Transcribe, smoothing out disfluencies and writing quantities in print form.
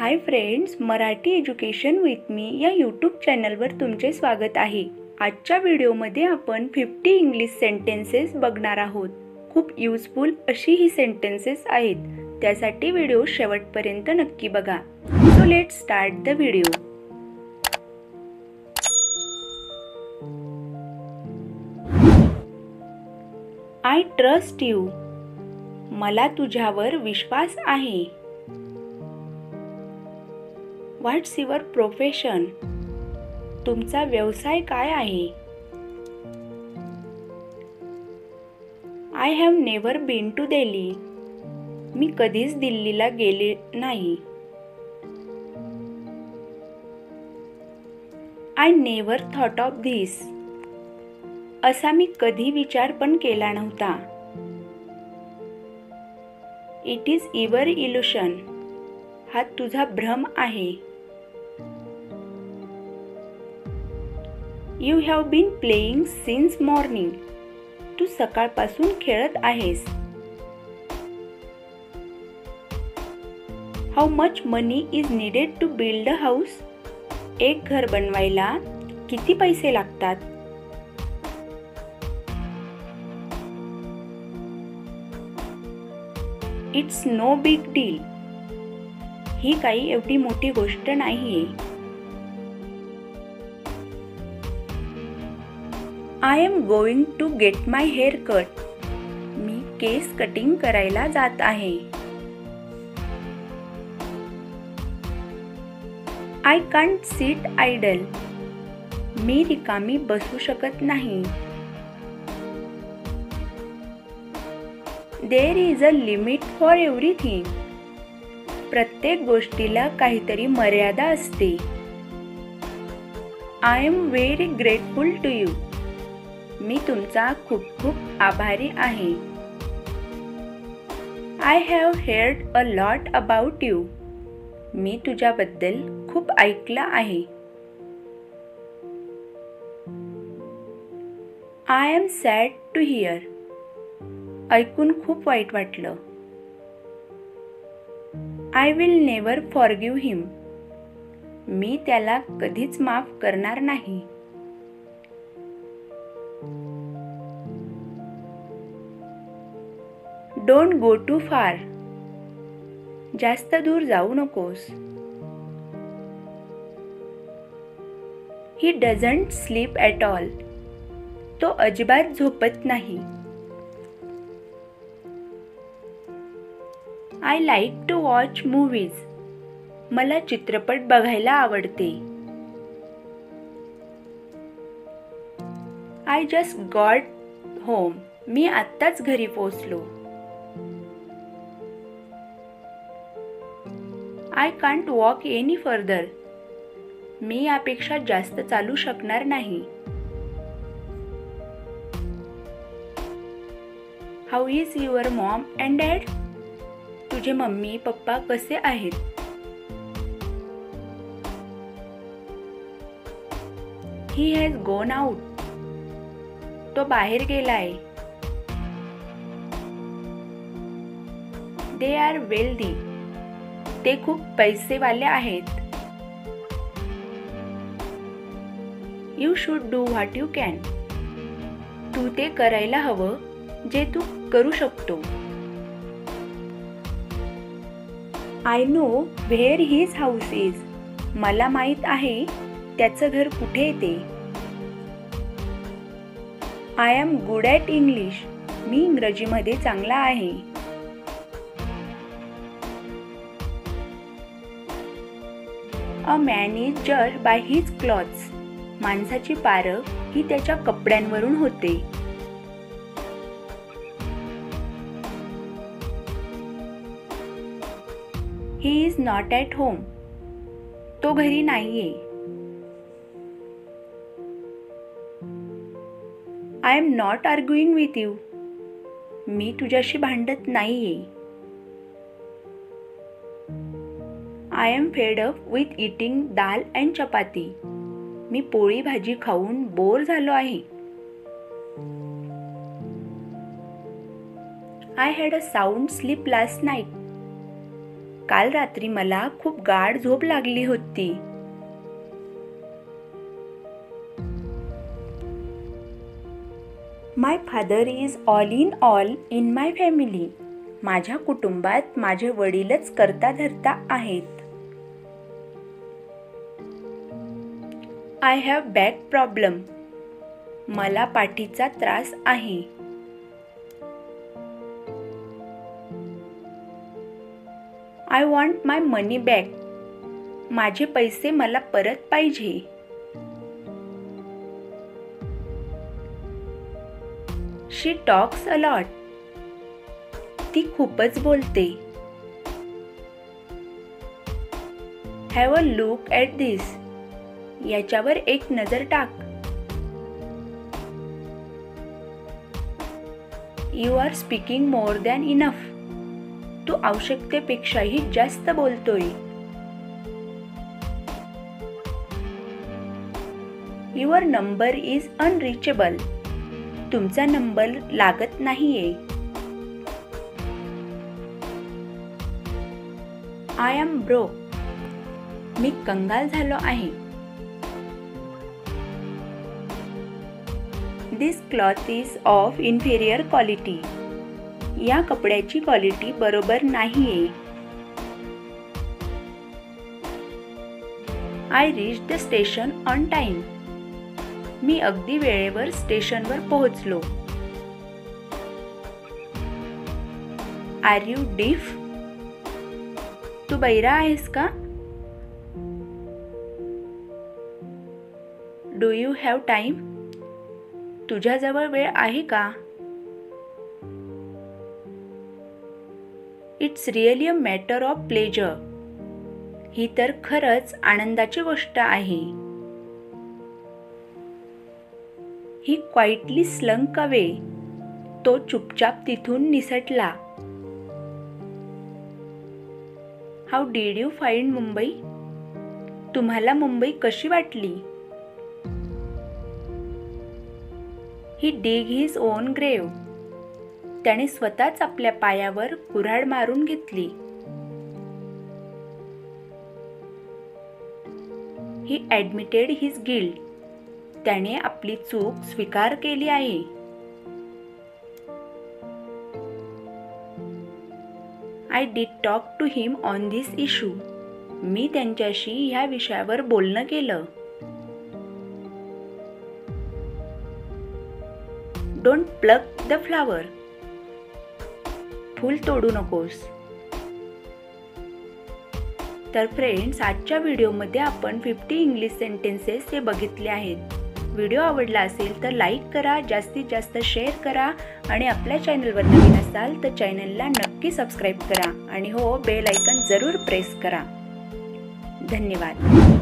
Hi friends, Marathi education with me या YouTube चॅनलवर तुमचे स्वागत आहे। आजच्या व्हिडिओमध्ये आपण 50 इंग्लिश सेंटेन्सेस बघणार आहोत। खूप युजफुल अशी ही सेंटेन्सेस आहेत, त्यासाठी व्हिडिओ शेवटपर्यंत नक्की बघा। So let's start the video. I trust you, मला तुझ्यावर विश्वास आहे। व्हॉट्स युअर प्रोफेशन, तुमचा व्यवसाय काय आहे। I have never been to Delhi, मी कधीच दिल्लीला गेले नाही। I never thought of this, असा मी कधी विचार पण केला नव्हता। इट इज युअर इल्युशन, हा तुझा भ्रम आहे। You have been playing since morning, तू सकाळपासून खेळत आहेस। How much money is needed to build a house? एक घर बनवायला किती पैसे लागतात? It's no big deal, ही काही एवढी मोठी गोष्ट नाहीये। I am going to get my hair cut, me case cutting करायला जात आहे। I can't sit idle, मी रिकामी बसू शकत नाही। There is a limit for everything, प्रत्येक गोष्टीला काहीतरी मर्यादा असते। I am very grateful to you, मी तुमचा खूप खूप आभारी आहे। I have heard a lot about you, मी तुझ्याबद्दल खूप ऐकलं आहे। I am sad to hear, ऐकून खूप वाईट वाटलं। I will never forgive him, मी त्याला कधीच माफ करणार नाही। Don't go too far, जास्त दूर जाऊ नकोस। He doesn't sleep at all, तो अजिबात झोपत नाही। I like to watch movies, मला चित्रपट बघायला आवडते। I just got home, मी आत्ताच घरी पोहोचलो। I can't walk any further, मी यापेक्षा जास्त चालू शकणार नाही। How is your mom and dad? तुझे मम्मी पप्पा कसे आहेत? He has gone out, तो बाहेर गेलाय। They are wealthy, ते खूप पैसेवाले आहेत। You should do what you can, तू ते करायला हवं जे तू करू शकतो। I know where his house is, मला माहित आहे त्याचं घर कुठे येते। I am good at English, मी इंग्रजीमध्ये चांगला आहे। A man is judged by his clothes, माणसाची पारख ही त्याच्या कपड्यांवरून होते। He is not at home, तो घरी नाहीये। I am not arguing with you, मी तुझ्याशी भांडत नाहीये। I am fed up with eating dal and चपाती, मी पोळी भाजी खाऊन बोर झालो आहे। I had a sound sleep last night, काल रात्री मला खूप गाढ झोप लागली होती. My father is all in my family. माझ्या कुटुंबात माझे वडीलच करता धरता आहेत. I have back problem. मला पाठीचा त्रास आहे. I want my money back. माझे पैसे मला परत पाहिजे. She talks a lot. ती खूपच बोलते. Have a look at this. याच्यावर एक नजर टाक. You are speaking more than enough. तू आवश्यकतेपेक्षाही जास्त बोलतोय. Your number is unreachable. तुमचा नंबर लागत नाहीये. I am broke. मी कंगाल झालो आहे. This cloth is of inferior quality. या कपड्याची क्वालिटी बरोबर नाहीये. I reach the station on time. मी अगदी वेळेवर स्टेशनवर पोहोचलो. Are you deaf. तू बहिरा आहेस का? Do you have time. तुझ्याजवळ वेळ आहे का? It's really a matter of pleasure. ही तर खरंच आनंदाची गोष्ट आहे. He quietly slunk away. तो चुपचाप तिथून निसटला. How did you find Mumbai. तुम्हाला मुंबई कशी वाटली? ही डिग हिज ओन ग्रेव. त्याने स्वतःच आपल्या पायावर कुऱ्हाड मारून घेतली. He admitted his guilt. त्याने आपली चूक स्वीकार केली आहे. I did talk to him on this issue. मी त्यांच्याशी ह्या विषयावर बोलणं केलं. Don't pluck the flower. फूल तोडू नकोस. तर फ्रेंड्स, आजच्या व्हिडिओमध्ये आपण 50 इंग्लिश सेंटेन्सेस हे बघितले आहेत. व्हिडिओ आवडला असेल तर लाईक करा, जास्तीत जास्त शेअर करा आणि आपल्या चॅनलवर नवीन असाल तर चॅनलला नक्की सबस्क्राईब करा आणि हो, बेल आयकॉन जरूर प्रेस करा. धन्यवाद.